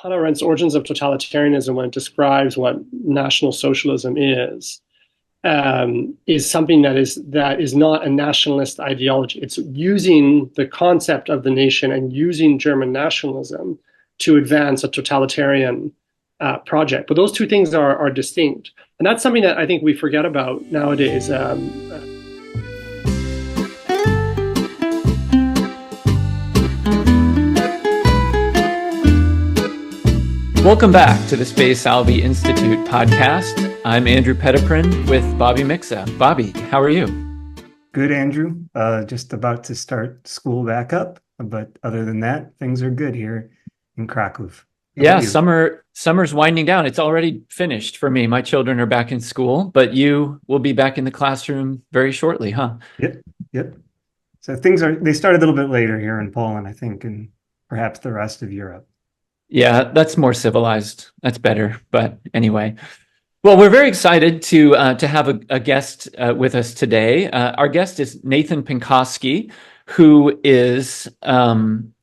Hannah Arendt's Origins of Totalitarianism, when it describes what National Socialism is something that is not a nationalist ideology. It's using the concept of the nation and using German nationalism to advance a totalitarian project. But those two things are distinct, and that's something that I think we forget about nowadays. Welcome back to the Space Salvi Institute podcast. I'm Andrew Petiprin with Bobby Mixa. Bobby, how are you? Good, Andrew. Just about to start school back up, but other than that, things are good here in Krakow. Yeah, summer's winding down. It's already finished for me. My children are back in school, but you will be back in the classroom very shortly, huh? Yep. So they start a little bit later here in Poland, I think, and perhaps the rest of Europe. Yeah, that's more civilized. That's better. But anyway, well, we're very excited to have a guest with us today. Our guest is Nathan Pinkoski, who is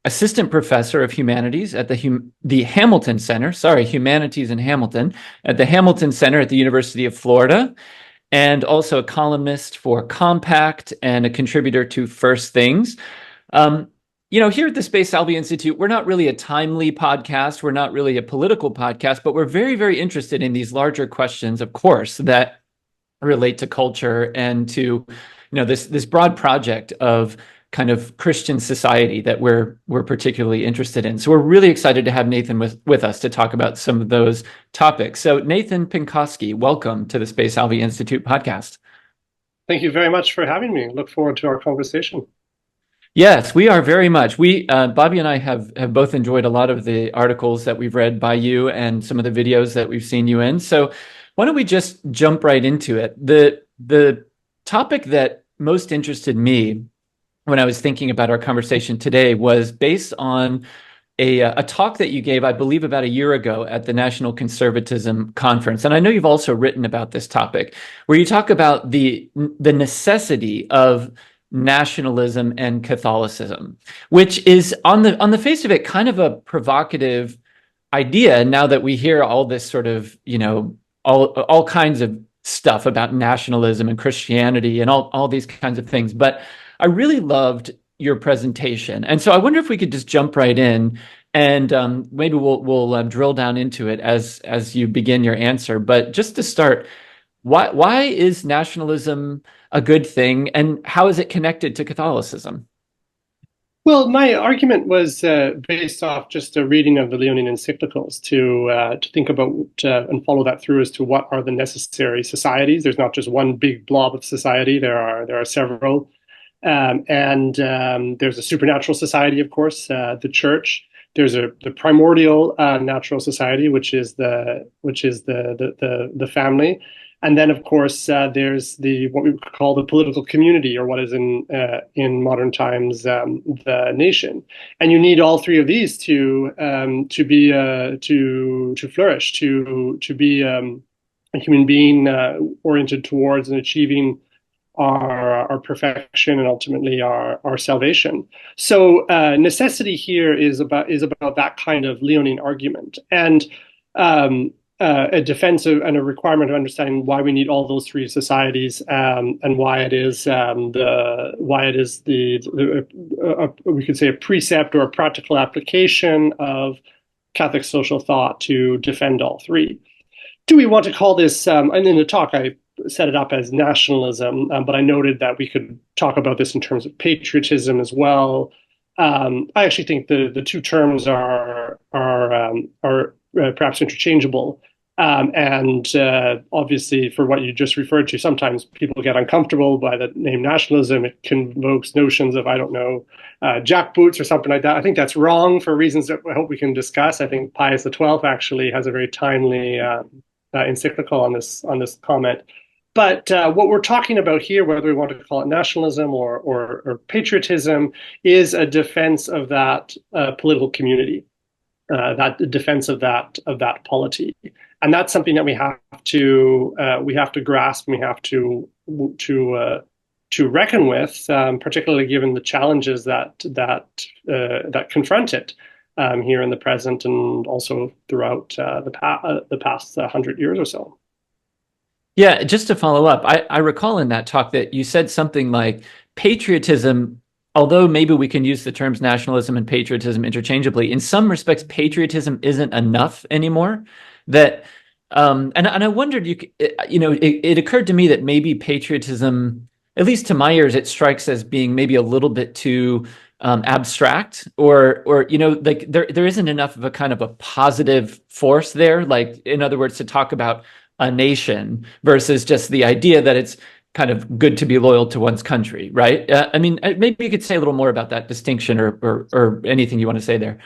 assistant professor of humanities at the Hamilton Center. Humanities in Hamilton at the Hamilton Center at the University of Florida, and also a columnist for Compact and a contributor to First Things. Here at the Space Salvi Institute, we're not really a timely podcast. We're not really a political podcast, but we're very, very interested in these larger questions, of course, that relate to culture and to, this broad project of kind of Christian society that we're particularly interested in. So we're really excited to have Nathan with us to talk about some of those topics. So Nathan Pinkoski, welcome to the Space Salvi Institute podcast. Thank you very much for having me. Look forward to our conversation. Yes, we are very much. Bobby and I have both enjoyed a lot of the articles that we've read by you and some of the videos that we've seen you in. So why don't we just jump right into it? The topic that most interested me when I was thinking about our conversation today was based on a talk that you gave, I believe, about a year ago at the National Conservatism Conference. And I know you've also written about this topic, where you talk about the necessity of nationalism and Catholicism, which is on the face of it kind of a provocative idea now that we hear all this sort of, all kinds of stuff about nationalism and Christianity and all these kinds of things. But I really loved your presentation. And so I wonder if we could just jump right in and maybe we'll drill down into it as you begin your answer. But just to start, why is nationalism a good thing, and how is it connected to Catholicism? Well, my argument was based off just a reading of the Leonine encyclicals to think about and follow that through as to what are the necessary societies. There's not just one big blob of society. There are several, and there's a supernatural society, of course, the church. There's the primordial natural society, which is the family. And then, of course, there's what we call the political community, or what is in modern times the nation. And you need all three of these to be to flourish, to be a human being oriented towards and achieving our perfection and ultimately our salvation. So necessity here is about that kind of Leonine argument, and a defense and a requirement of understanding why we need all those three societies, and why it is we could say a precept or a practical application of Catholic social thought to defend all three. Do we want to call this? And in the talk, I set it up as nationalism, but I noted that we could talk about this in terms of patriotism as well. I actually think the two terms are perhaps interchangeable. And obviously, for what you just referred to, sometimes people get uncomfortable by the name nationalism. It convokes notions of, jackboots or something like that. I think that's wrong for reasons that I hope we can discuss. I think Pius XII actually has a very timely encyclical on this comment. But what we're talking about here, whether we want to call it nationalism or patriotism, is a defense of that political community, that defense of that polity. And that's something that we have to grasp, and we have to reckon with, particularly given the challenges that confront it. here in the present and also throughout the past 100 years or so. Yeah, just to follow up, I recall in that talk that you said something like patriotism, although maybe we can use the terms nationalism and patriotism interchangeably, in some respects, patriotism isn't enough anymore. That, and I wondered, it occurred to me that maybe patriotism, at least to my ears, it strikes as being maybe a little bit too abstract, or like there isn't enough of a kind of a positive force there. Like, in other words, to talk about a nation versus just the idea that it's kind of good to be loyal to one's country, right? I mean, maybe you could say a little more about that distinction, or anything you want to say there.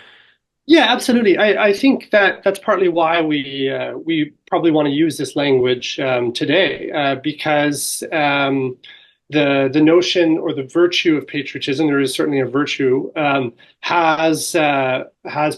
Yeah, absolutely. I think that that's partly why we probably want to use this language today, because the notion or the virtue of patriotism, there is certainly a virtue, has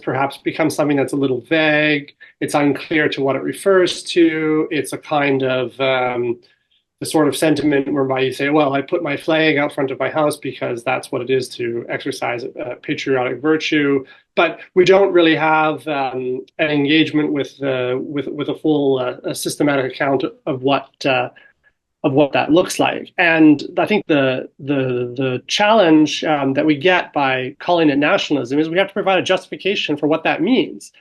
perhaps become something that's a little vague. It's unclear to what it refers to. It's a kind of the sort of sentiment whereby you say, well, I put my flag out front of my house because that's what it is to exercise patriotic virtue. But we don't really have an engagement with a full systematic account of what that looks like. And I think the challenge that we get by calling it nationalism is we have to provide a justification for what that means.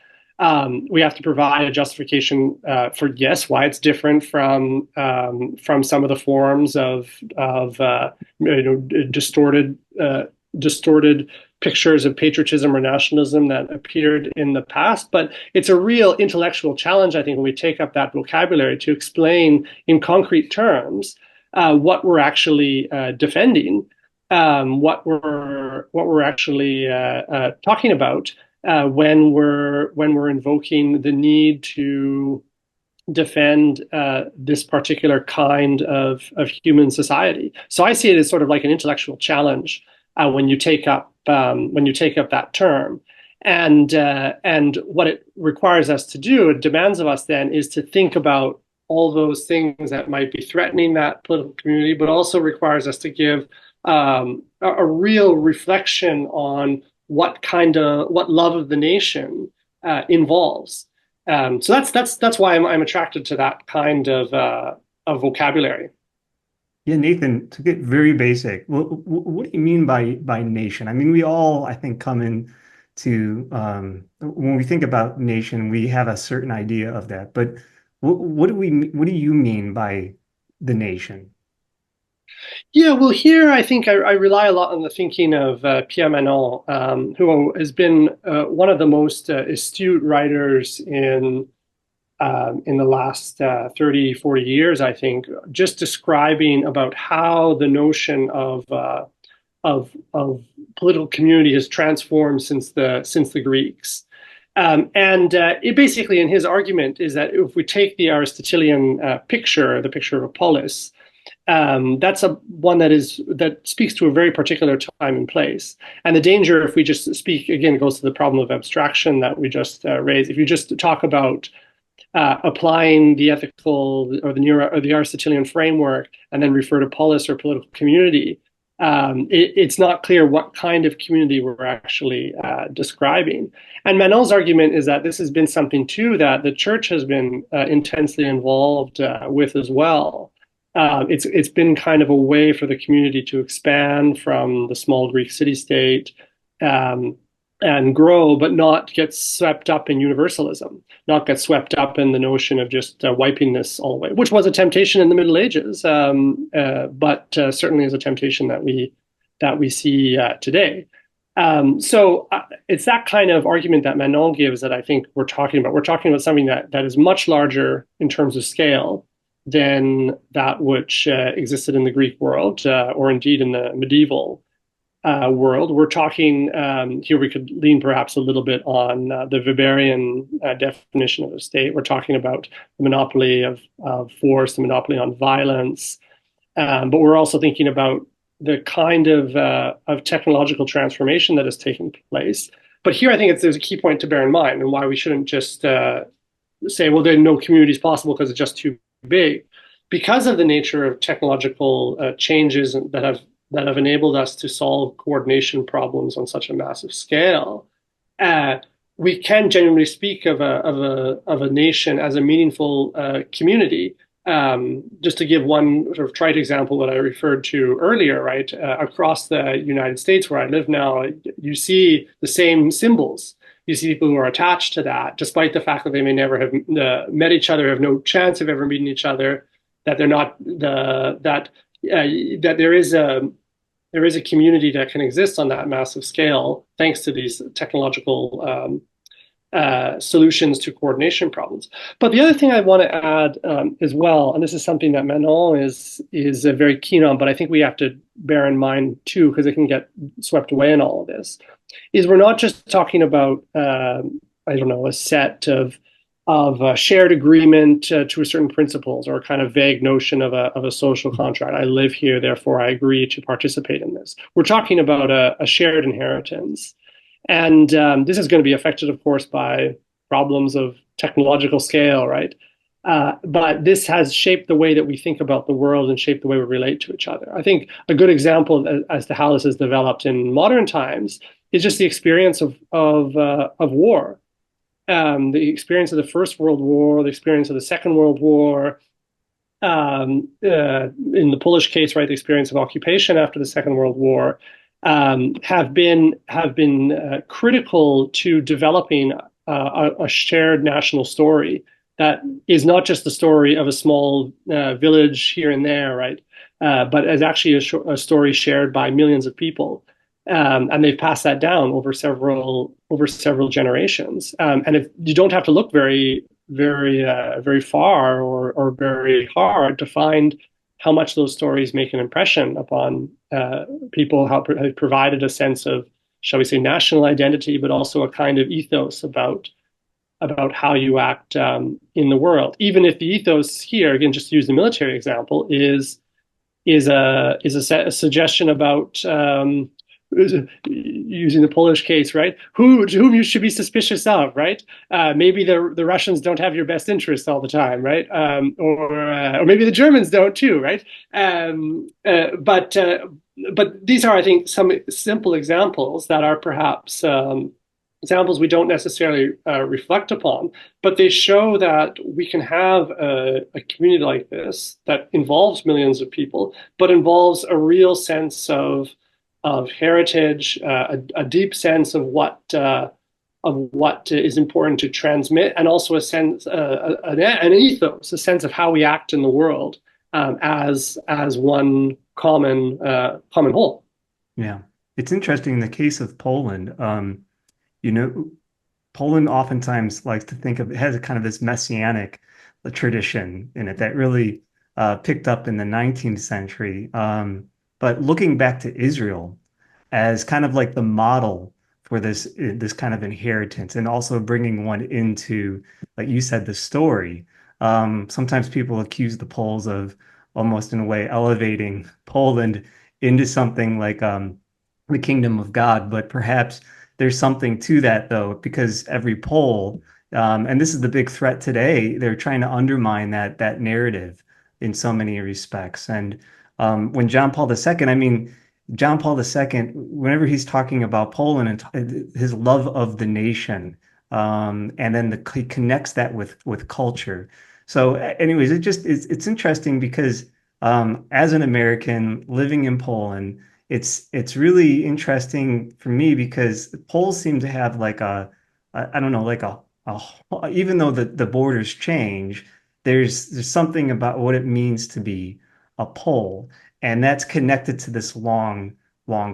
We have to provide a justification for, yes, why it's different from some of the forms of distorted pictures of patriotism or nationalism that appeared in the past. But it's a real intellectual challenge, I think, when we take up that vocabulary to explain in concrete terms what we're actually defending, what we're actually talking about when we're invoking the need to defend this particular kind of human society. So I see it as sort of like an intellectual challenge when you take up that term, and what it requires us to do, it demands of us then, is to think about all those things that might be threatening that political community, but also requires us to give a real reflection on what love of the nation involves. So that's why I'm attracted to that kind of vocabulary. Yeah, Nathan, to get very basic, what do you mean by nation? I mean, we all, I think, come in to when we think about nation, we have a certain idea of that. But what do you mean by the nation? Yeah, well, here I think I rely a lot on the thinking of Pierre Manon, who has been one of the most astute writers in the last 30, 40 years, I think, just describing about how the notion of political community has transformed since the Greeks. And it basically, in his argument, is that if we take the Aristotelian picture, the picture of a polis, that's one that speaks to a very particular time and place. And the danger, if we just speak, again, goes to the problem of abstraction that we just raised. If you just talk about applying the ethical or the Aristotelian framework and then refer to polis or political community, it's not clear what kind of community we're actually describing. And Manon's argument is that this has been something too that the church has been intensely involved with as well. It's been kind of a way for the community to expand from the small Greek city-state and grow, but not get swept up in universalism, not get swept up in the notion of just wiping this all away, which was a temptation in the Middle Ages, but certainly is a temptation that we see today. So it's that kind of argument that Manon gives that I think we're talking about. We're talking about something that is much larger in terms of scale than that which existed in the Greek world, or indeed in the medieval world. We're talking, here we could lean perhaps a little bit on the Weberian definition of the state. We're talking about the monopoly of force, the monopoly on violence, but we're also thinking about the kind of technological transformation that has taken place. But here I think there's a key point to bear in mind, and why we shouldn't just say, well, there are no communities possible because it's just too big. Because of the nature of technological changes that have enabled us to solve coordination problems on such a massive scale, uh, we can genuinely speak of a nation as a meaningful community. Just to give one sort of trite example that I referred to earlier, right? Across the United States, where I live now, you see the same symbols. You see people who are attached to that, despite the fact that they may never have met each other, have no chance of ever meeting each other. That they're not that there is a community that can exist on that massive scale thanks to these technological solutions to coordination problems. But the other thing I want to add as well, and this is something that Manon is very keen on, but I think we have to bear in mind too, because it can get swept away in all of this, is we're not just talking about I don't know, a set of shared agreement to a certain principles or a kind of vague notion of a social contract. I live here, therefore I agree to participate in this. We're talking about a shared inheritance. And this is going to be affected, of course, by problems of technological scale, right? But this has shaped the way that we think about the world and shaped the way we relate to each other. I think a good example as to how this has developed in modern times is just the experience of war, the experience of the First World War, the experience of the Second World War, in the Polish case, right, the experience of occupation after the Second World War, have been critical to developing a shared national story that is not just the story of a small village here and there, right, but is actually a story shared by millions of people. And they've passed that down over several generations. And if you don't have to look very far or very hard to find how much those stories make an impression upon people, how it provided a sense of, shall we say, national identity, but also a kind of ethos about how you act in the world. Even if the ethos here, again, just to use the military example, is a suggestion about using the Polish case, right? Whom you should be suspicious of, right? Maybe the Russians don't have your best interests all the time, right? Or maybe the Germans don't too, right? But these are, I think, some simple examples that are perhaps examples we don't necessarily reflect upon, but they show that we can have a community like this that involves millions of people, but involves a real sense of heritage, a deep sense of what is important to transmit, and also a sense, an ethos, a sense of how we act in the world as one common whole. Yeah, it's interesting in the case of Poland. You know, Poland oftentimes likes to think of it has a kind of this messianic tradition in it that really picked up in the 19th century. But looking back to Israel as kind of like the model for this kind of inheritance, and also bringing one into, like you said, the story. Sometimes people accuse the Poles of almost in a way elevating Poland into something like the kingdom of God, but perhaps there's something to that though, because every Pole, and this is the big threat today, they're trying to undermine that narrative in so many respects. And when John Paul II, I mean, John Paul II, whenever he's talking about Poland and his love of the nation, and then he connects that with culture. So, anyways, it's interesting because as an American living in Poland, it's really interesting for me because Poles seem to have like I don't know, like even though the borders change, there's something about what it means to be a Pole. And that's connected to this long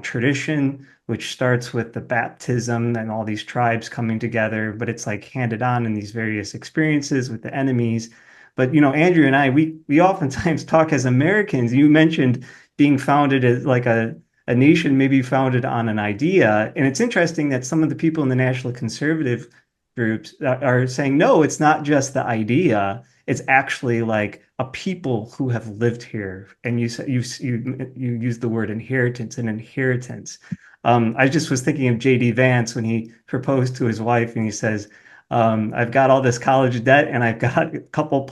tradition, which starts with the baptism and all these tribes coming together, but it's like handed on in these various experiences with the enemies. But, you know, Andrew and I, we oftentimes talk as Americans. You mentioned being founded as like a nation maybe founded on an idea. And it's interesting that some of the people in the national conservative groups are saying, no, it's not just the idea. It's actually like a people who have lived here. And you use the word inheritance and inheritance. I just was thinking of J.D. Vance when he proposed to his wife and he says, I've got all this college debt and I've got a couple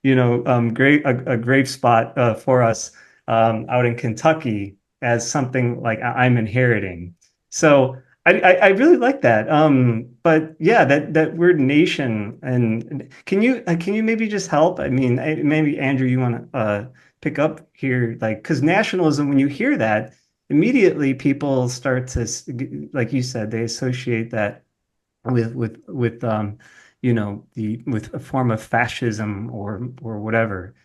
a grave spot for us out in Kentucky as something like I'm inheriting. So I really like that. But yeah, that word nation, and can you maybe just help? I mean, maybe Andrew, you want to pick up here, like, because nationalism, when you hear that, immediately people start to, like you said, they associate that with you know, the with a form of fascism or whatever.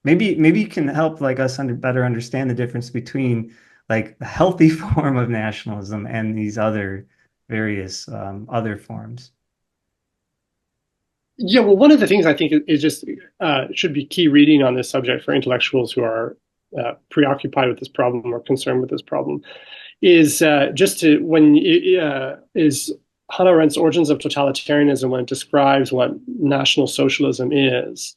Maybe you can help like us better understand the difference between like the healthy form of nationalism and these other various other forms. Yeah, well, one of the things I think is just should be key reading on this subject for intellectuals who are preoccupied with this problem or concerned with this problem is just to when is Hannah Arendt's Origins of Totalitarianism, when it describes what National Socialism is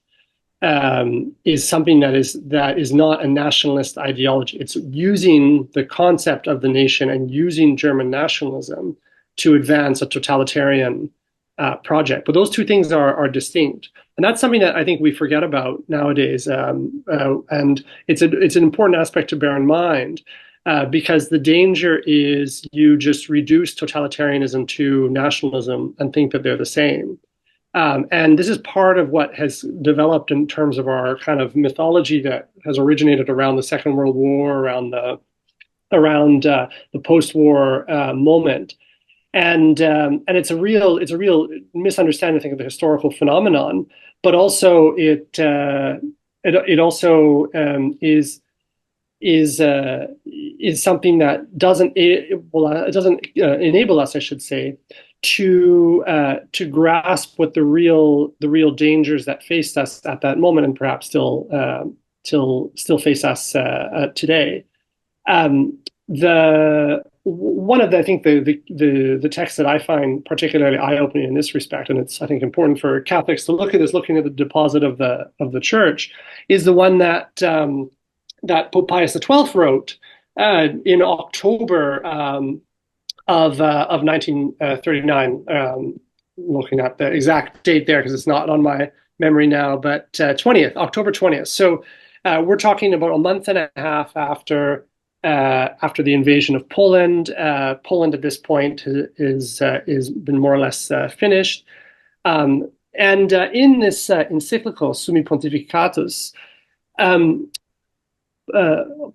something that is not a nationalist ideology. It's using the concept of the nation and using German nationalism to advance a totalitarian project. But those two things are distinct, and that's something that I think we forget about nowadays. And it's an important aspect to bear in mind. Because the danger is you just reduce totalitarianism to nationalism and think that they're the same. And this is part of what has developed in terms of our kind of mythology that has originated around the Second World War, around the post-war moment, and it's a real misunderstanding, I think, of the historical phenomenon, but also it also is something that it doesn't enable us, I should say, to grasp what the real dangers that faced us at that moment and perhaps still face us today. The one of the I think the text that I find particularly eye-opening in this respect, and it's I think important for Catholics to look at this, looking at the deposit of the Church, is the one that that Pope Pius XII wrote in October of 1939. Looking at the exact date there because it's not on my memory now, but 20th, October 20th. So we're talking about a month and a half after the invasion of Poland. Poland at this point is been more or less finished. And in this encyclical Summi Pontificatus,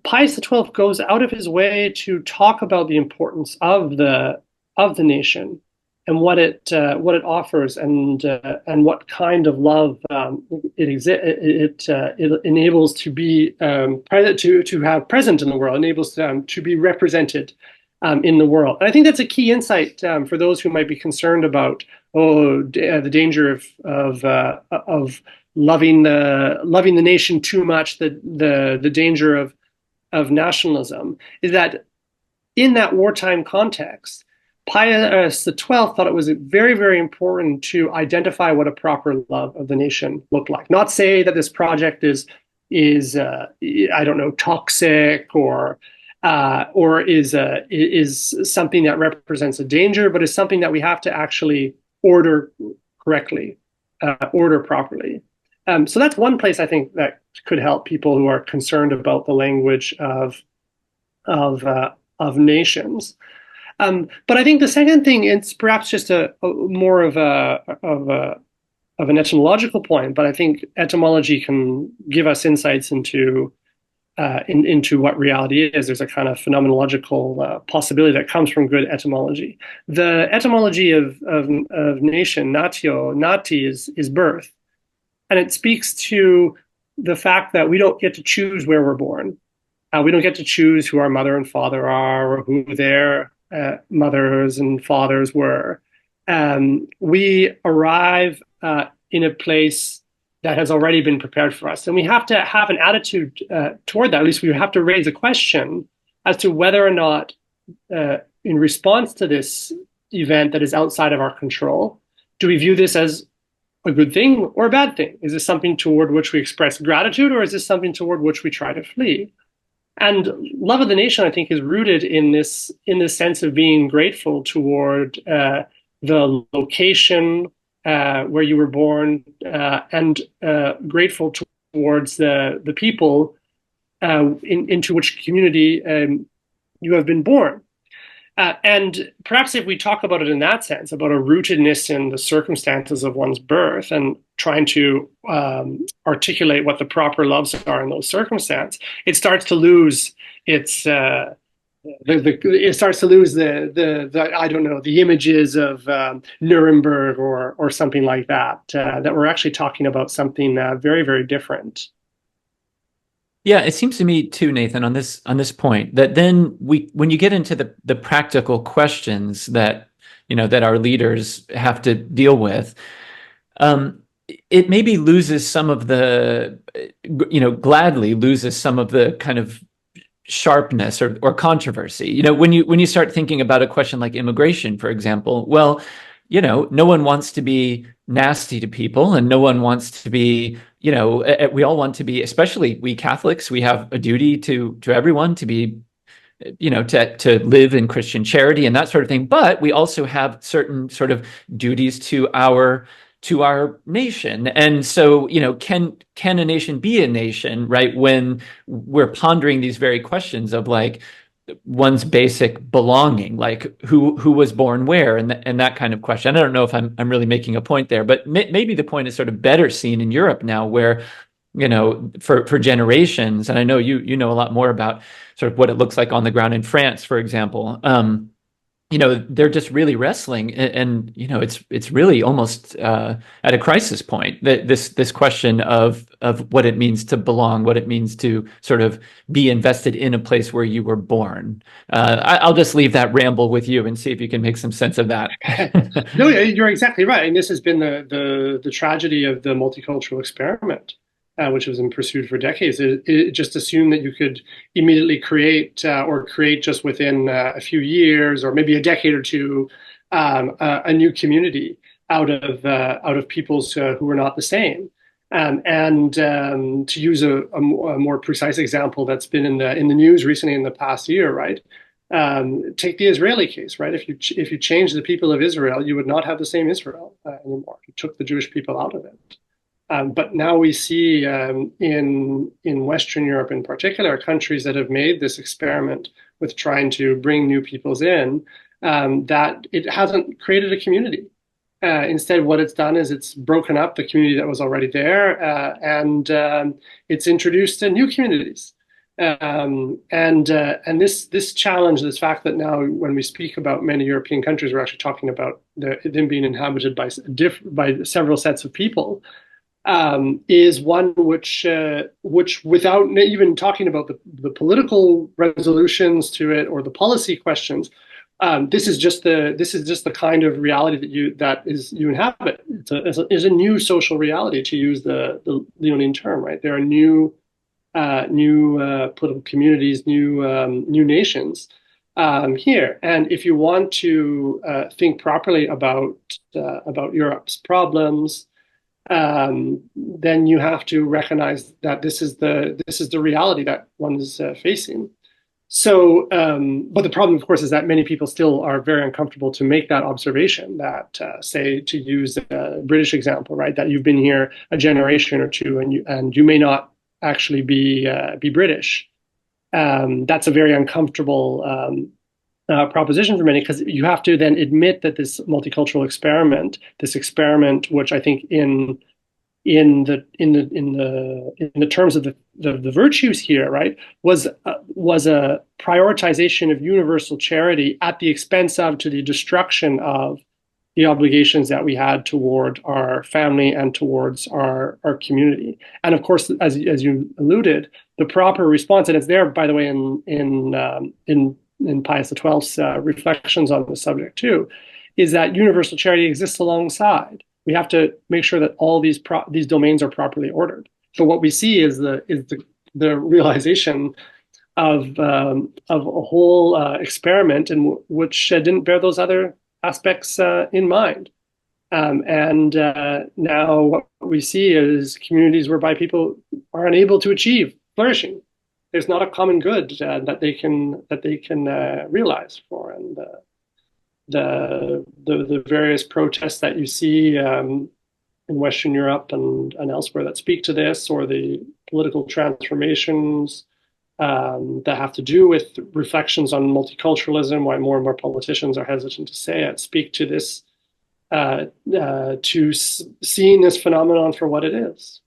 Pius XII goes out of his way to talk about the importance of the nation and what it offers and what kind of love it enables to be to have present in the world, enables them to be represented in the world. And I think that's a key insight for those who might be concerned about the danger of loving the nation too much, the danger of nationalism, is that in that wartime context, Pius XII thought it was very, very important to identify what a proper love of the nation looked like. Not say that this project is I don't know, toxic or is something that represents a danger, but is something that we have to actually order correctly, order properly. So that's one place I think that could help people who are concerned about the language of nations. But I think the second thing, it's perhaps just a more of an etymological point. But I think etymology can give us insights into what reality is. There's a kind of phenomenological possibility that comes from good etymology. The etymology of nation, natio, nati, is birth. And it speaks to the fact that we don't get to choose where we're born. We don't get to choose who our mother and father are or who their mothers and fathers were. We arrive in a place that has already been prepared for us. And we have to have an attitude toward that. At least we have to raise a question as to whether or not, in response to this event that is outside of our control, do we view this as a good thing or a bad thing? Is this something toward which we express gratitude, or is this something toward which we try to flee? And love of the nation, I think, is rooted in this sense of being grateful toward the location where you were born, and grateful towards the people into which community you have been born. And perhaps if we talk about it in that sense, about a rootedness in the circumstances of one's birth and trying to articulate what the proper loves are in those circumstances, it starts to lose its it starts to lose the I don't know, the images of Nuremberg or something like that, that we're actually talking about something very, very different. Yeah, it seems to me too, Nathan, on this point, that then when you get into the practical questions that that our leaders have to deal with, it maybe loses some of the gladly loses some of the kind of sharpness or controversy. When you start thinking about a question like immigration, for example, well, no one wants to be nasty to people, and no one wants to be, we all want to be, especially we Catholics, we have a duty to everyone to be, to live in Christian charity and that sort of thing. But we also have certain sort of duties to our nation. And so, can a nation be a nation, right? When we're pondering these very questions of like one's basic belonging, like who was born where, and that kind of question. I don't know if I'm really making a point there, but maybe the point is sort of better seen in Europe now, where for generations, and I know you know a lot more about sort of what it looks like on the ground in France, for example. They're just really wrestling, and it's really almost at a crisis point, that this question of what it means to belong, what it means to sort of be invested in a place where you were born. I'll just leave that ramble with you and see if you can make some sense of that. No, you're exactly right, and this has been the tragedy of the multicultural experiment, which has been pursued for decades. It just assumed that you could immediately create just within a few years or maybe a decade or two, a new community out of peoples who were not the same. To use a more precise example that's been in the news recently in the past year, right? Take the Israeli case, right? If you change the people of Israel, you would not have the same Israel anymore. You took the Jewish people out of it. But now we see in Western Europe in particular, countries that have made this experiment with trying to bring new peoples in, that it hasn't created a community. Instead, what it's done is it's broken up the community that was already there, and it's introduced new communities. And this challenge, this fact that now when we speak about many European countries, we're actually talking about them being inhabited by several sets of people, is one which without even talking about the political resolutions to it or the policy questions, this is just the kind of reality that you inhabit. It's a new social reality, to use the Leonine term, right? There are new political communities, new nations here, and if you want to think properly about Europe's problems, then you have to recognize that this is the reality that one is facing. So, but the problem, of course, is that many people still are very uncomfortable to make that observation. That, say, to use a British example, right, that you've been here a generation or two, and you may not actually be British. That's a very uncomfortable proposition for many, because you have to then admit that this multicultural experiment, which I think in the terms of the virtues here, right, was a prioritization of universal charity at the expense of, to the destruction of, the obligations that we had toward our family and towards our community. And of course, as you alluded, the proper response, and it's there, by the way, in Pius XII's reflections on the subject too, is that universal charity exists alongside. We have to make sure that all these domains are properly ordered. So what we see is the realization of a whole experiment in which didn't bear those other aspects in mind. Now what we see is communities whereby people are unable to achieve flourishing. There's not a common good that they can realize for, and the various protests that you see in Western Europe and elsewhere that speak to this, or the political transformations that have to do with reflections on multiculturalism, why more and more politicians are hesitant to say it, speak to this, seeing this phenomenon for what it is.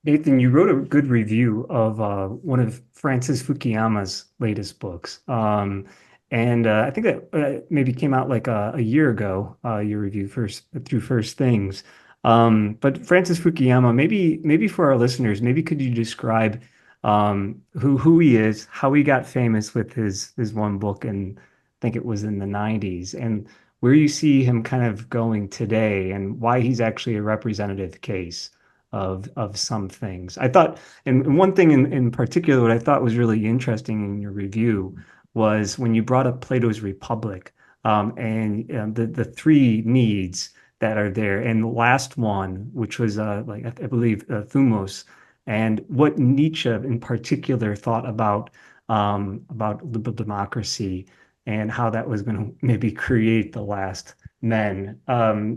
Nathan, you wrote a good review of one of Francis Fukuyama's latest books. And I think that maybe came out like a year ago, your review through First Things. But Francis Fukuyama, maybe for our listeners, maybe could you describe who he is, how he got famous with his one book, and I think it was in the 90s, and where you see him kind of going today, and why he's actually a representative case of some things. I thought, and one thing in particular, what I thought was really interesting in your review was when you brought up Plato's Republic, and the three needs that are there, and the last one, which was like I believe thumos, and what Nietzsche in particular thought about liberal democracy and how that was going to maybe create the last men.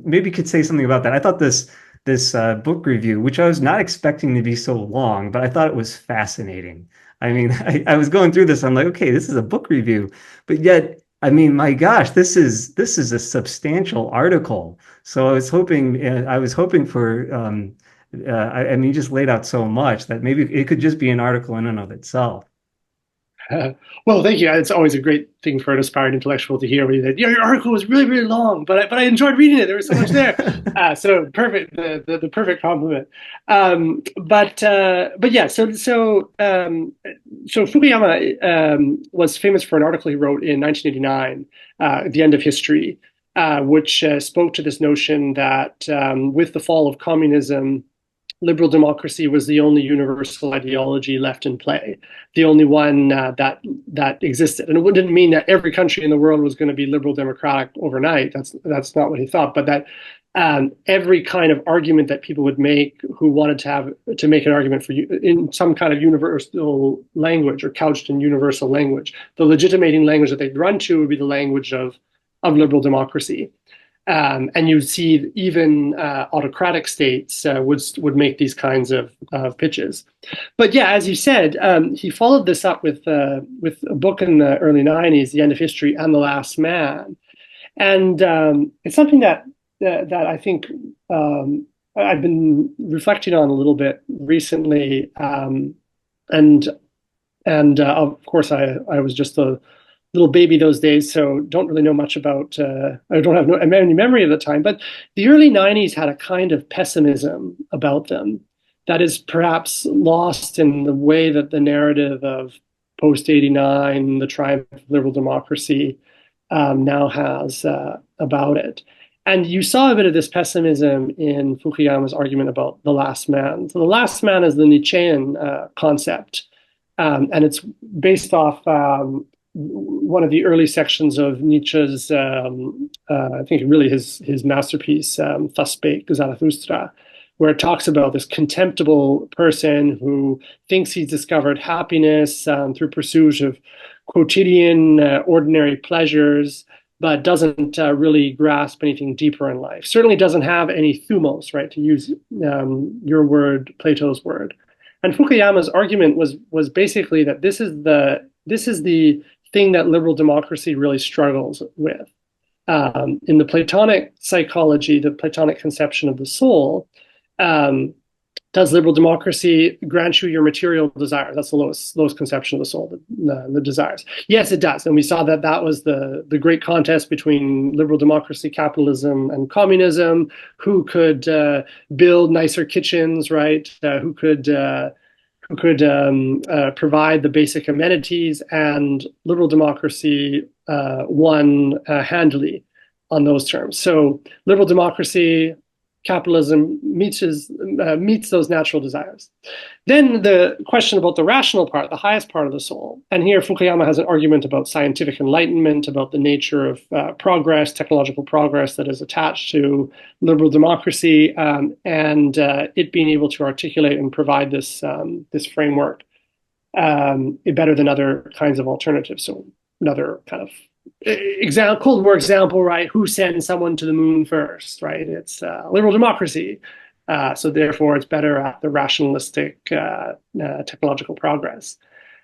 Maybe you could say something about that. I thought this book review, which I was not expecting to be so long, but I thought it was fascinating. I mean, I was going through this. I'm like, okay, this is a book review, but yet, I mean, my gosh, this is a substantial article. So I was hoping for, I mean, you just laid out so much that maybe it could just be an article in and of itself. Well, thank you. It's always a great thing for an aspiring intellectual to hear. That your article was really, really long, but I enjoyed reading it. There was so much there. So perfect, the perfect compliment. But yeah. So Fukuyama was famous for an article he wrote in 1989, at the end of history, which spoke to this notion that with the fall of communism, liberal democracy was the only universal ideology left in play, the only one that existed. And it didn't mean that every country in the world was going to be liberal democratic overnight. That's not what he thought. But that every kind of argument that people would make who wanted to make an argument for in some kind of universal language or couched in universal language, the legitimating language that they'd run to would be the language of liberal democracy. And you see even autocratic states would make these kinds of pitches. But yeah, as you said, he followed this up with a book in the early 90s, The End of History and The Last Man. And it's something that I think I've been reflecting on a little bit recently. And of course, I was just a little baby those days, so don't really know much about, I don't have any memory of the time, but the early 90s had a kind of pessimism about them that is perhaps lost in the way that the narrative of post-89, the triumph of liberal democracy, now has about it. And you saw a bit of this pessimism in Fukuyama's argument about the last man. So the last man is the Nietzschean concept, and it's based off one of the early sections of Nietzsche's, I think really his masterpiece, Thus Spake Zarathustra, where it talks about this contemptible person who thinks he's discovered happiness through pursuit of quotidian, ordinary pleasures, but doesn't really grasp anything deeper in life. Certainly doesn't have any thumos, right, to use your word, Plato's word. And Fukuyama's argument was basically that this is the thing that liberal democracy really struggles with. In the Platonic psychology, the Platonic conception of the soul, does liberal democracy grant you your material desires? That's the lowest conception of the soul, the desires. Yes, it does. And we saw that was the great contest between liberal democracy, capitalism, and communism. Who could build nicer kitchens, right? Who could provide the basic amenities, and liberal democracy won handily on those terms. So liberal democracy, capitalism meets those natural desires. Then the question about the rational part, the highest part of the soul. And here Fukuyama has an argument about scientific enlightenment, about the nature of progress, technological progress that is attached to liberal democracy, and it being able to articulate and provide this framework better than other kinds of alternatives. So another kind of Cold War example, right? Who sends someone to the moon first, right? It's liberal democracy. So therefore, it's better at the rationalistic technological progress.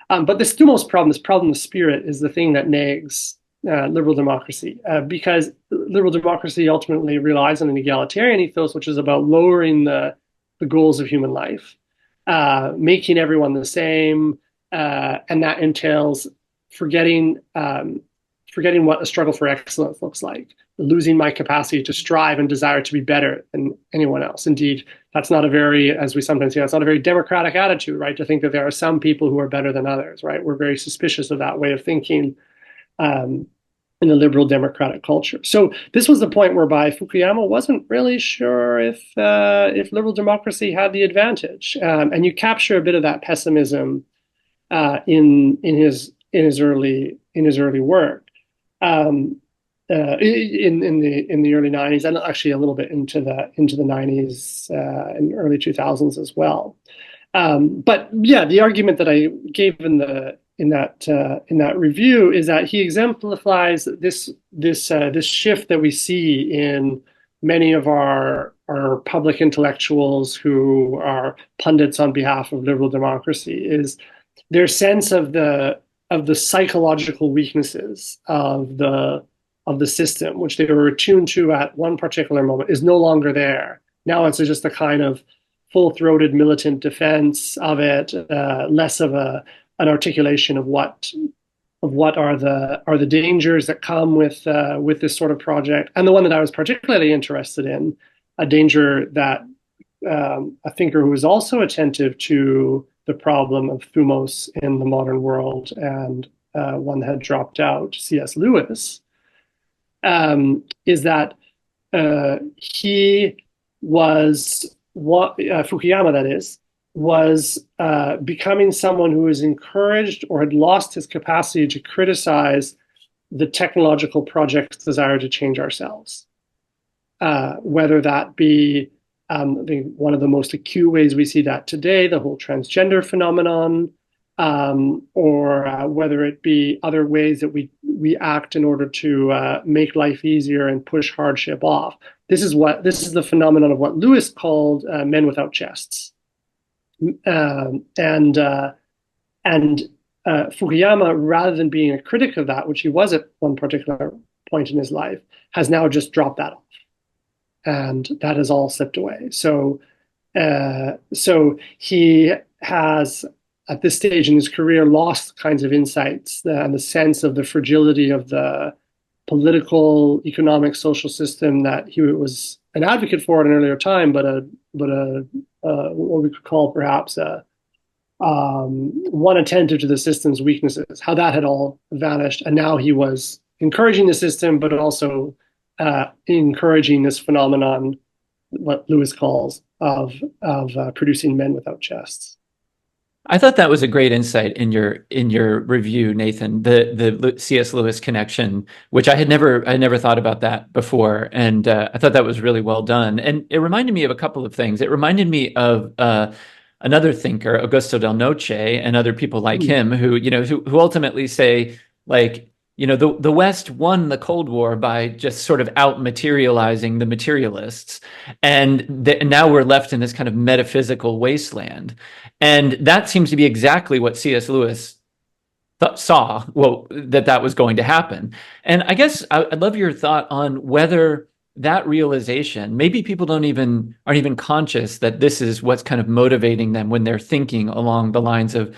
But this thumos problem, this problem of spirit, is the thing that nags liberal democracy, because liberal democracy ultimately relies on an egalitarian ethos, which is about lowering the goals of human life, making everyone the same, and that entails forgetting what a struggle for excellence looks like, losing my capacity to strive and desire to be better than anyone else. Indeed, that's not a very, as we sometimes say, that's not a very democratic attitude, right? To think that there are some people who are better than others, right? We're very suspicious of that way of thinking in the liberal democratic culture. So this was the point whereby Fukuyama wasn't really sure if liberal democracy had the advantage, and you capture a bit of that pessimism in his early work. In the early 90s, and actually a little bit into the 90s and early 2000s as well. But yeah, the argument that I gave in that review is that he exemplifies this shift that we see in many of our public intellectuals who are pundits on behalf of liberal democracy, is their sense of the psychological weaknesses of the system, which they were attuned to at one particular moment, is no longer there. Now it's just a kind of full-throated militant defense of it, less of an articulation of what are the dangers that come with this sort of project. And the one that I was particularly interested in, a danger that a thinker who was also attentive to the problem of thumos in the modern world, and one that had dropped out, C.S. Lewis, is that he was, Fukuyama that is, was becoming someone who was encouraged or had lost his capacity to criticize the technological project's desire to change ourselves. Whether that be one of the most acute ways we see that today, the whole transgender phenomenon, or whether it be other ways that we act in order to make life easier and push hardship off. This is the phenomenon of what Lewis called men without chests. And Fukuyama, rather than being a critic of that, which he was at one particular point in his life, has now just dropped that off, and that has all slipped away. So he has, at this stage in his career, lost kinds of insights and the sense of the fragility of the political, economic, social system that he was an advocate for at an earlier time, but what we could call perhaps one attentive to the system's weaknesses, how that had all vanished. And now he was encouraging the system, but also encouraging this phenomenon, what Lewis calls, of producing men without chests. I thought that was a great insight in your review, Nathan, the C.S. Lewis connection, which I had never thought about that before, and I thought that was really well done. And it reminded me of a couple of things. It reminded me of another thinker, Augusto Del Noce, and other people like him, who ultimately say, like, the West won the Cold War by just sort of out materializing the materialists, and now we're left in this kind of metaphysical wasteland. And that seems to be exactly what C.S. Lewis saw, that was going to happen. And I guess I'd love your thought on whether that realization, maybe people aren't even conscious that this is what's kind of motivating them when they're thinking along the lines of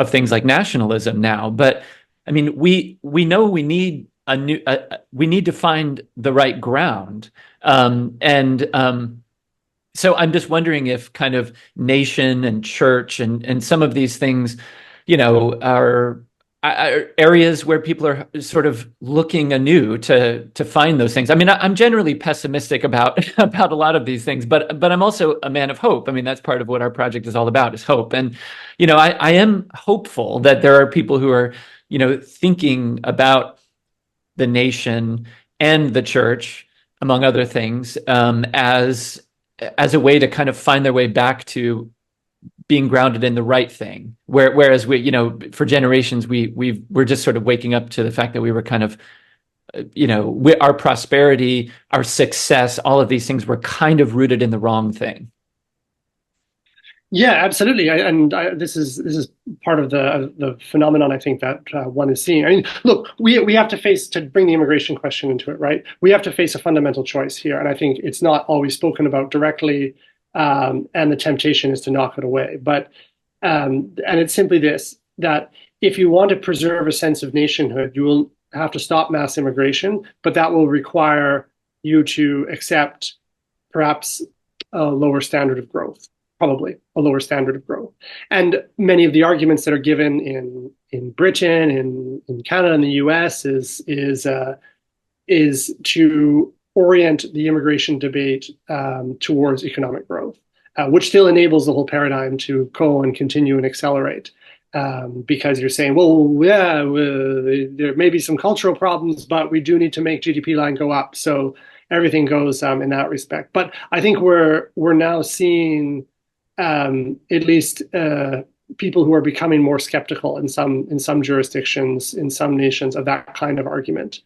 things like nationalism now. But I mean, we know we need we need to find the right ground, so I'm just wondering if kind of nation and church and some of these things, are areas where people are sort of looking anew to find those things. I mean, I'm generally pessimistic about a lot of these things, but I'm also a man of hope. I mean, that's part of what our project is all about, is hope. And I am hopeful that there are people who are thinking about the nation and the church, among other things, as a way to kind of find their way back to being grounded in the right thing. Whereas we, for generations, we're just sort of waking up to the fact that we were kind of, our prosperity, our success, all of these things were kind of rooted in the wrong thing. Yeah, absolutely. This is part of the phenomenon I think that one is seeing. I mean, look, we have to face to bring the immigration question into it, right? We have to face a fundamental choice here, and I think it's not always spoken about directly, and the temptation is to knock it away. But and it's simply this: that if you want to preserve a sense of nationhood, you will have to stop mass immigration, but that will require you to accept perhaps a lower standard of growth, probably a lower standard of growth. And many of the arguments that are given in Britain, in Canada, and the US is to orient the immigration debate towards economic growth, which still enables the whole paradigm to go and continue and accelerate. Because you're saying, well, yeah, there may be some cultural problems, but we do need to make GDP line go up. So everything goes in that respect. But I think we're now seeing at least people who are becoming more skeptical in some jurisdictions, in some nations, of that kind of argument.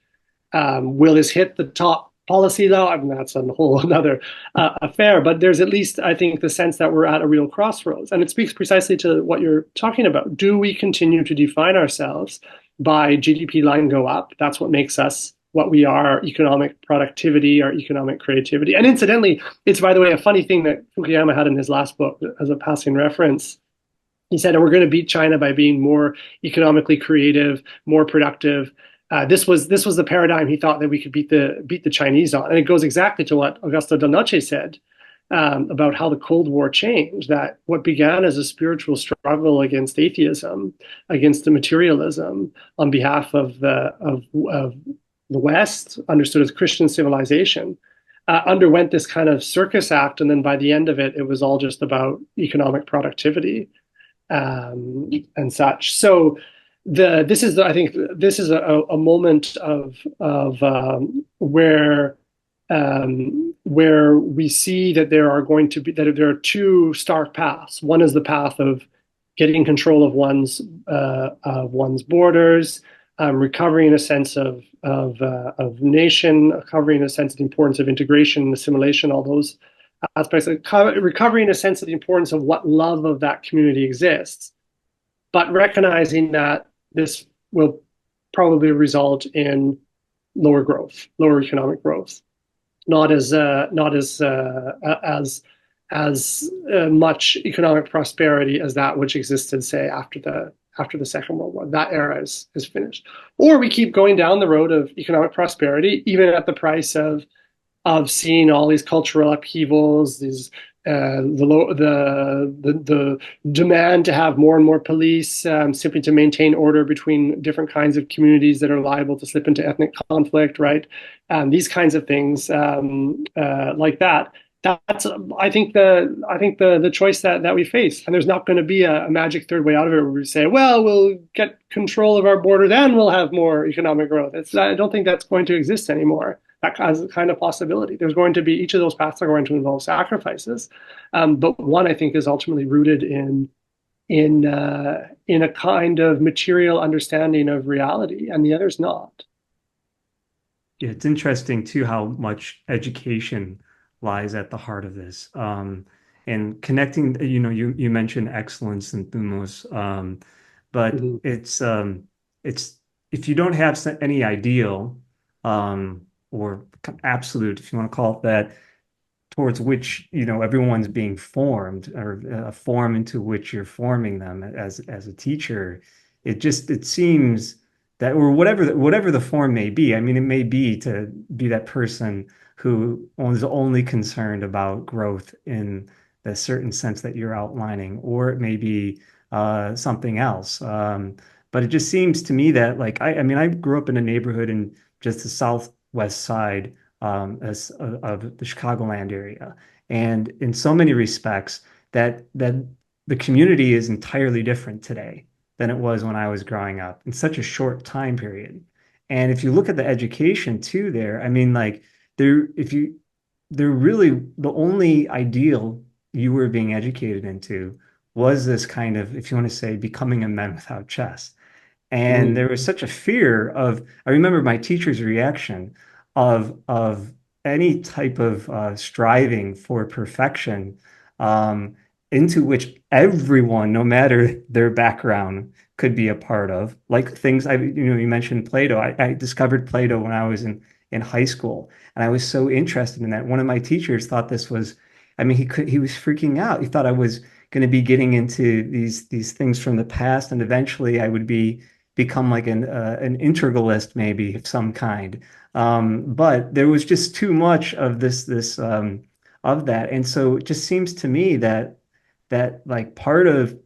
Will this hit the top policy though? I mean, that's a whole another affair. But there's at least, I think, the sense that we're at a real crossroads, and it speaks precisely to what you're talking about. Do we continue to define ourselves by GDP line go up? That's what makes us what we are, economic productivity, our economic creativity. And incidentally, it's, by the way, a funny thing that Fukuyama had in his last book as a passing reference. He said, we're going to beat China by being more economically creative, more productive. This was the paradigm he thought that we could beat the Chinese on, and it goes exactly to what Augusto Del Noce said about how the Cold War changed. That what began as a spiritual struggle against atheism, against the materialism, on behalf of the West, understood as Christian civilization, underwent this kind of circus act, and then by the end of it, it was all just about economic productivity and such. So I think this is a moment of where we see that there are two stark paths. One is the path of getting control of one's borders, recovering a sense of nation, recovering a sense of the importance of integration and assimilation, all those aspects, recovering a sense of the importance of what love of that community exists, but recognizing that this will probably result in lower growth, lower economic growth, not as much economic prosperity as that which existed, say, after the Second World War. That era is finished. Or we keep going down the road of economic prosperity, even at the price of seeing all these cultural upheavals, these the demand to have more and more police simply to maintain order between different kinds of communities that are liable to slip into ethnic conflict, right? These kinds of things like that. That's I think the choice that we face, and there's not going to be a magic third way out of it where we say, well, we'll get control of our border, then we'll have more economic growth. I don't think that's going to exist anymore. That as a kind of possibility. There's going to be, each of those paths are going to involve sacrifices, but one I think is ultimately rooted in a kind of material understanding of reality, and the other's not. Yeah, it's interesting too how much education lies at the heart of this. And connecting, you mentioned excellence and thumos, but Mhm. it's if you don't have any ideal, or absolute, if you want to call it that, towards which everyone's being formed, or a form into which you're forming them as a teacher, it seems that, or whatever the form may be. I mean, it may be to be that person who is only concerned about growth in the certain sense that you're outlining, or it may be something else. But it just seems to me that, like, I mean, I grew up in a neighborhood in just the southwest side of the Chicagoland area, and in so many respects, that the community is entirely different today than it was when I was growing up in such a short time period. And if you look at the education too, there, I mean, like, they're really, the only ideal you were being educated into was this kind of, if you want to say, becoming a man without chest. And Mhm. there was such a fear of, I remember my teacher's reaction of any type of striving for perfection, into which everyone, no matter their background, could be a part of. Like things you mentioned Plato. I discovered Plato when I was in high school, and I was so interested in that. One of my teachers thought this was, I mean, he was freaking out. He thought I was going to be getting into these things from the past, and eventually I would become like an integralist maybe of some kind. But there was just too much of this of that, and so it just seems to me that like part of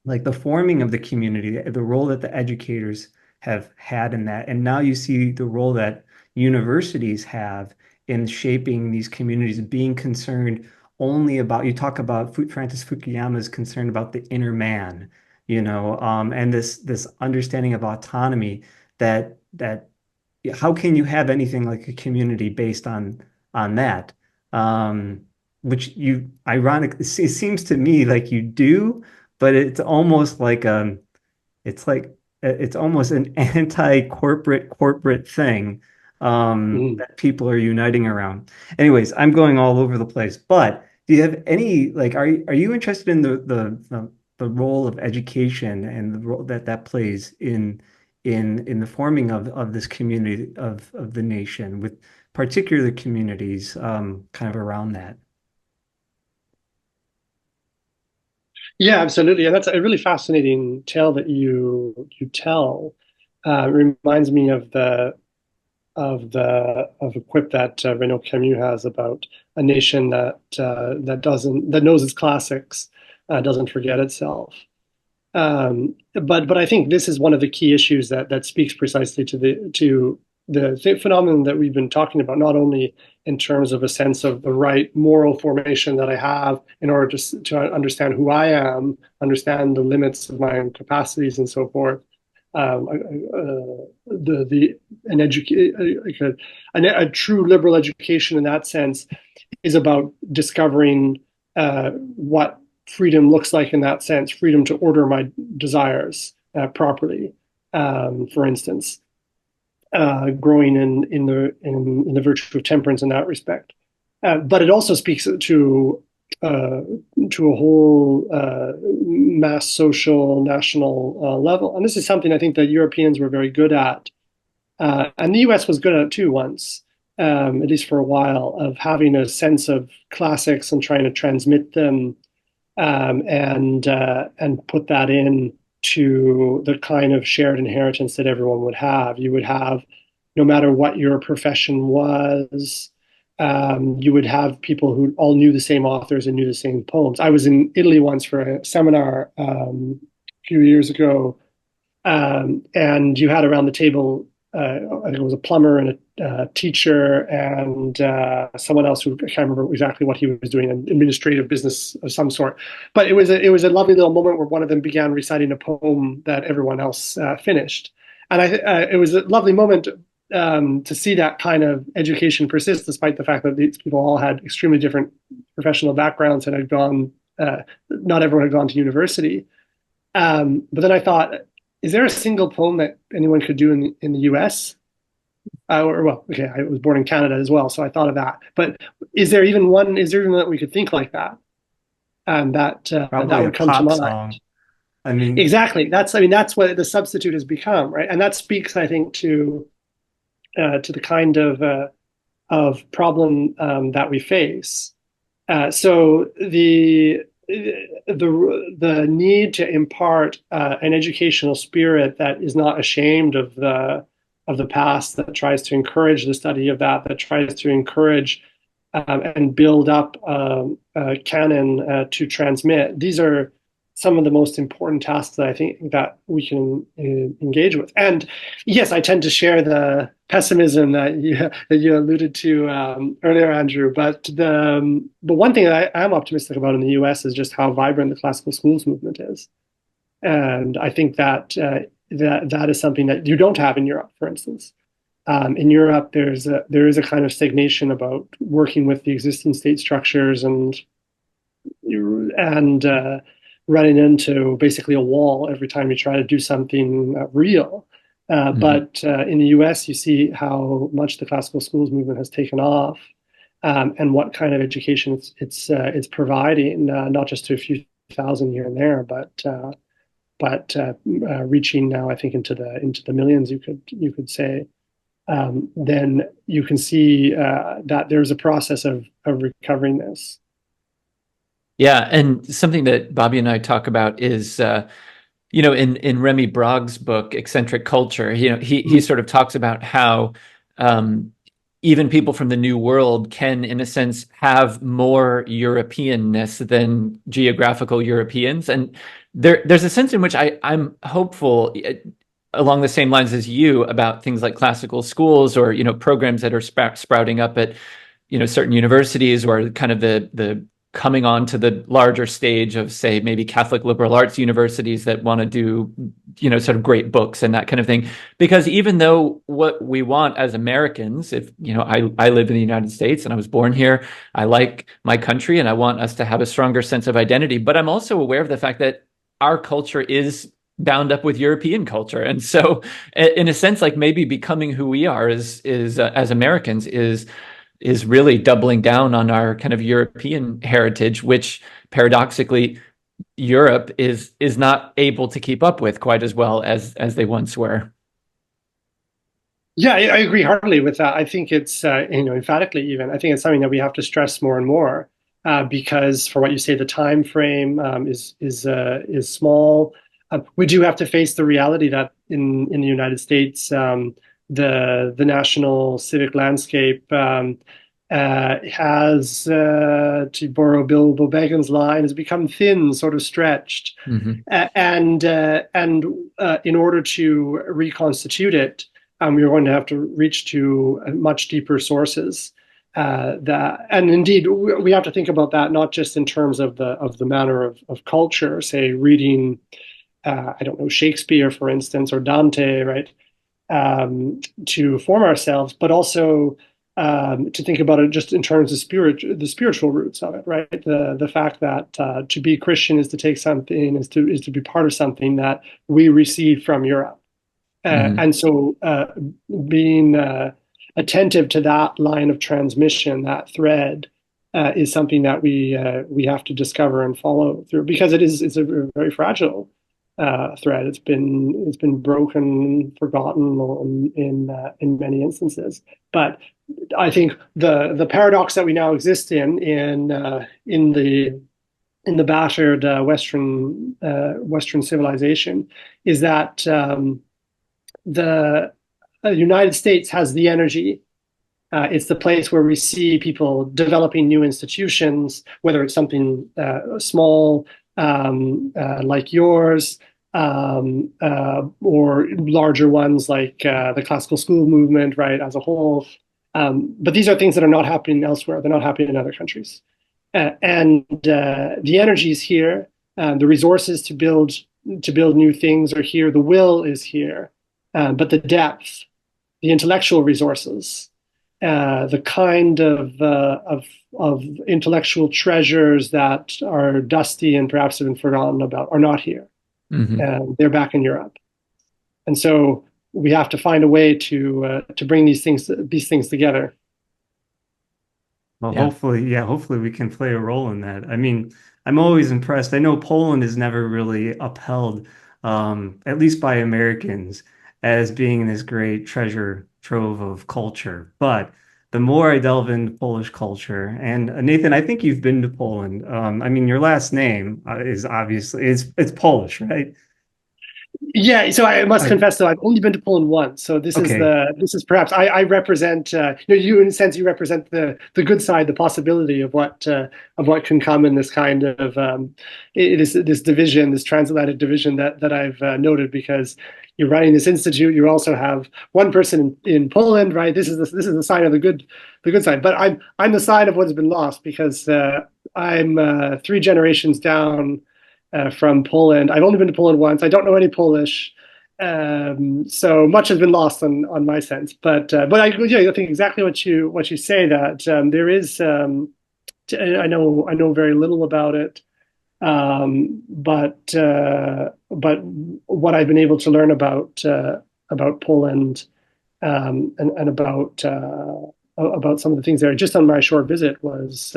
like the forming of the community, the role that the educators have had in that, and now you see the role that universities have in shaping these communities, being concerned only about, you talk about Francis Fukuyama's concern about the inner man, and this understanding of autonomy that how can you have anything like a community based on that? Which you ironic, it seems to me like you do, but it's almost like it's like it's almost an anti-corporate thing Mm. that people are uniting around. Anyways, I'm going all over the place, but do you have any like are you interested in the role of education and the role that plays in the forming of this community of the nation, with particular communities kind of around that? Yeah, absolutely. And that's a really fascinating tale that you tell. It reminds me of a quip that Renaud Camus has about a nation that knows its classics, doesn't forget itself. But I think this is one of the key issues that speaks precisely to the phenomenon that we've been talking about, not only in terms of a sense of the right moral formation that I have in order to understand who I am, understand the limits of my own capacities, and so forth. The an a true liberal education in that sense is about discovering what freedom looks like in that sense, freedom to order my desires properly. For instance, growing in the virtue of temperance in that respect. But it also speaks to a whole mass social national level, and this is something I think that Europeans were very good at, and the U.S. was good at it too once. At least for a while, of having a sense of classics and trying to transmit them and put that in to the kind of shared inheritance that everyone would have. You would have, no matter what your profession was, you would have people who all knew the same authors and knew the same poems. I was in Italy once for a seminar a few years ago, and you had around the table, I think it was a plumber and a teacher and someone else who I can't remember exactly what he was doing, an administrative business of some sort. But it was a lovely little moment where one of them began reciting a poem that everyone else finished, and it was a lovely moment to see that kind of education persist, despite the fact that these people all had extremely different professional backgrounds and had gone. Not everyone had gone to university. But then I thought, is there a single poem that anyone could do in the US? Well, okay, I was born in Canada as well, so I thought of that. But is there even one? Is there even that we could think like that? And that Probably a would come to pop mind. song. I mean, Exactly. That's what the substitute has become, right? And that speaks, I think, to the kind of problem that we face. So the need to impart an educational spirit that is not ashamed of the past, that tries to encourage the study of that tries to encourage and build up a canon to transmit. These are some of the most important tasks that I think that we can engage with. And yes, I tend to share the pessimism that you alluded to earlier, Andrew. But one thing that I am optimistic about in the U.S. is just how vibrant the classical schools movement is, and I think that is something that you don't have in Europe, for instance. In Europe, there is a kind of stagnation about working with the existing state structures and running into basically a wall every time you try to do something real. Mhm. But in the US, you see how much the classical schools movement has taken off. and what kind of education it's providing, not just to a few thousand here and there, but reaching now, I think, into the millions, you could say. Then you can see that there's a process of recovering this. Yeah, and something that Bobby and I talk about is, in Remy Brague's book, Eccentric Culture, he sort of talks about how even people from the New World can, in a sense, have more Europeanness than geographical Europeans. And there's a sense in which I'm hopeful along the same lines as you about things like classical schools or, programs that are sprouting up at, certain universities, or kind of the coming on to the larger stage of, say, maybe Catholic liberal arts universities that want to do, sort of great books and that kind of thing. Because even though what we want as Americans, if, I live in the United States and I was born here, I like my country and I want us to have a stronger sense of identity, but I'm also aware of the fact that our culture is bound up with European culture. And so in a sense, like maybe becoming who we are is as Americans is really doubling down on our kind of European heritage, which paradoxically Europe is not able to keep up with quite as well as they once were. Yeah, I agree heartily with that. I think it's emphatically even. I think it's something that we have to stress more and more because, for what you say, the time frame is small. We do have to face the reality that in the United States, the national civic landscape has, to borrow Bill Bacon's line, has become thin, sort of stretched, and in order to reconstitute it, we're going to have to reach to much deeper sources. And indeed, we have to think about that not just in terms of the manner of culture, say reading, I don't know, Shakespeare, for instance, or Dante, right? To form ourselves, but also to think about it just in terms of the spiritual roots of it, right? The fact that to be Christian is to take something, is to be part of something that we receive from Europe, and so being attentive to that line of transmission, that thread, is something that we have to discover and follow through, because it's a very fragile thread. It's been broken, forgotten in many instances. But I think the paradox that we now exist in the battered Western civilization is that the United States has the energy. It's the place where we see people developing new institutions, whether it's something small like yours, or larger ones like the classical school movement, right, as a whole. But these are things that are not happening elsewhere. They're not happening in other countries. And the energy is here. The resources to build new things are here. The will is here. But the depth, the intellectual resources, the kind of intellectual treasures that are dusty and perhaps have been forgotten about are not here. They're back in Europe, and so we have to find a way to bring these things together. Well, hopefully we can play a role in that. I mean, I'm always impressed. I know Poland is never really upheld, at least by Americans, as being this great treasure trove of culture. But the more I delve into Polish culture, and Nathan, I think you've been to Poland. I mean, your last name is obviously it's Polish, right? Yeah, so I must confess, though, I've only been to Poland once. So this is perhaps I represent you, in a sense, you represent the good side, the possibility of what can come in this kind of this division, this transatlantic division that I've noted, because you're running this institute. You also have one person in Poland, right? This is the sign of the good side. But I'm the side of what's been lost, because I'm 3 generations down from Poland. I've only been to Poland once. I don't know any Polish, so much has been lost on my sense. But I think exactly what you say, that there is. I know very little about it, but what I've been able to learn about Poland, and about about some of the things there. Just on my short visit was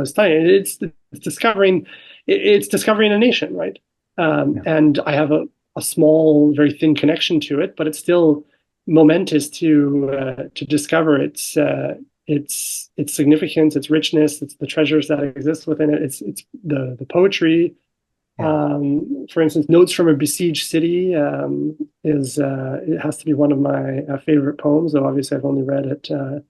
stunning. It's discovering a nation, right? Yeah. And I have a small, very thin connection to it, but it's still momentous to discover its significance, its richness, it's the treasures that exist within it. It's the poetry. Yeah. For instance, Notes from a Besieged City is it has to be one of my favorite poems, though obviously I've only read it I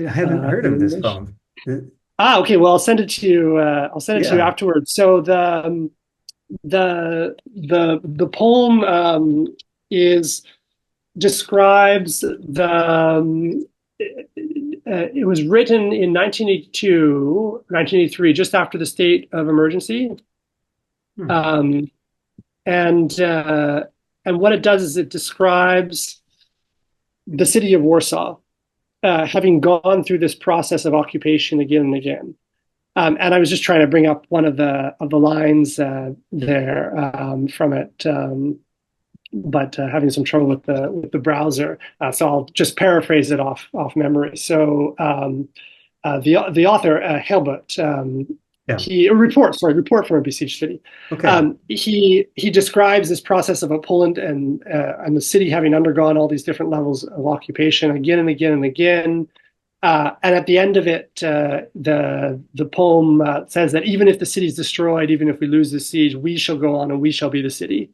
haven't heard of in this English. poem. Okay. Well, I'll send it to you. I'll send it to you Yeah. afterwards. So the poem is describes the it was written in 1982, 1983, just after the state of emergency. Hmm. Um, and what it does is it describes the city of Warsaw having gone through this process of occupation again and again. And I was just trying to bring up one of the lines there from it, but having some trouble with the browser. So I'll just paraphrase it off memory. So the author Helmut, Yeah. report from a besieged city. Okay. He describes this process of Poland and the city having undergone all these different levels of occupation again and again and again. And at the end of it, the poem says that even if the city is destroyed, even if we lose the siege, we shall go on and we shall be the city.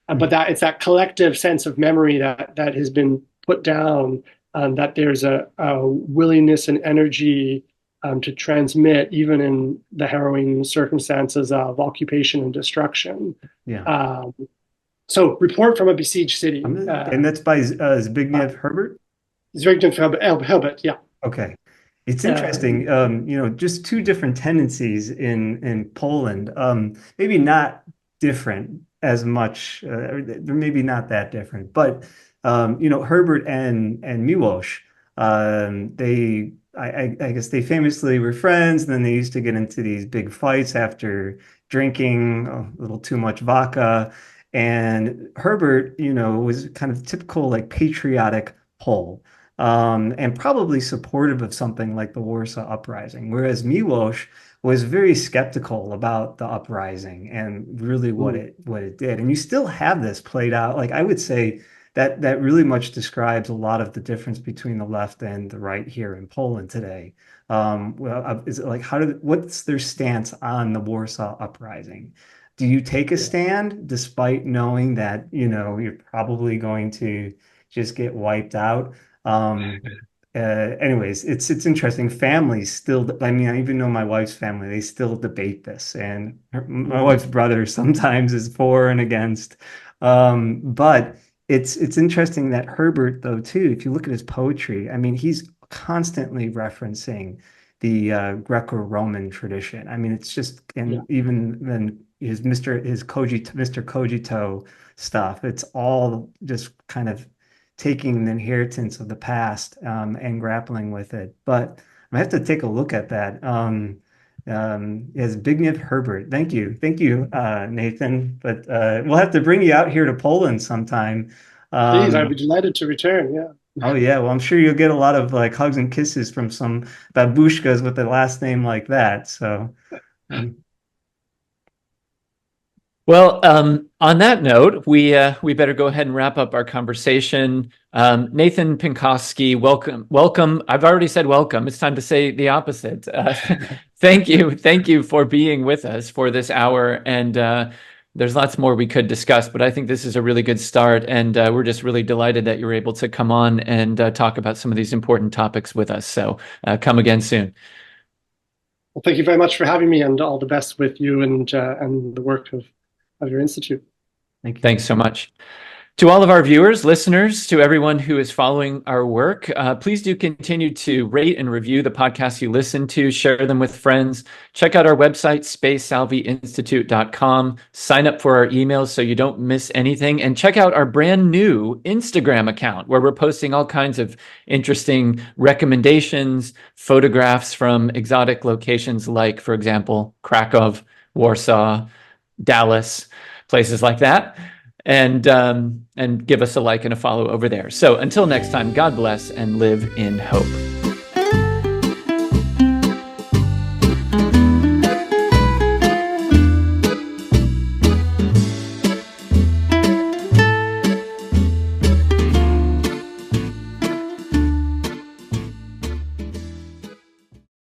But that it's that collective sense of memory that has been put down, that there's a willingness and energy to transmit even in the harrowing circumstances of occupation and destruction. Yeah. So, Report from a Besieged City. And that's by Zbigniew Herbert? Zbigniew Herbert, yeah. Okay. It's interesting, just two different tendencies in Poland. Maybe not different as much, they're maybe not that different, but Herbert and Miłosz, I guess they famously were friends, and then they used to get into these big fights after drinking a little too much vodka. And Herbert, was kind of typical like patriotic Pole. And probably supportive of something like the Warsaw Uprising, whereas Miłosz was very skeptical about the uprising and really what it did. And you still have this played out. Like I would say that really much describes a lot of the difference between the left and the right here in Poland today. Is it like what's their stance on the Warsaw Uprising? Do you take a stand despite knowing that, you're probably going to just get wiped out? Anyways, it's interesting. Families still, I mean, I even know my wife's family, they still debate this, and my wife's brother sometimes is for and against. But it's interesting that Herbert, though, too, if you look at his poetry, I mean, he's constantly referencing the Greco-Roman tradition. I mean, it's just, and even then his Mr. Cogito stuff, it's all just kind of taking the inheritance of the past and grappling with it. But I have to take a look at that. As Zbigniew Herbert. Thank you, Nathan. But we'll have to bring you out here to Poland sometime. Please, I'd be delighted to return. Yeah. Oh yeah, well I'm sure you'll get a lot of like hugs and kisses from some babushkas with a last name like that. So. Well, on that note, we better go ahead and wrap up our conversation. Nathan Pinkoski, welcome. I've already said welcome. It's time to say the opposite. Thank you for being with us for this hour. And there's lots more we could discuss, but I think this is a really good start. And we're just really delighted that you were able to come on and talk about some of these important topics with us. So come again soon. Well, thank you very much for having me, and all the best with you and the work of your institute. Thank you. Thanks so much. To all of our viewers, listeners, to everyone who is following our work, please do continue to rate and review the podcasts you listen to, share them with friends. Check out our website, spacesalviinstitute.com. Sign up for our emails so you don't miss anything. And check out our brand new Instagram account where we're posting all kinds of interesting recommendations, photographs from exotic locations like, for example, Krakow, Warsaw, Dallas, places like that. and give us a like and a follow over there. So until next time, God bless and live in hope.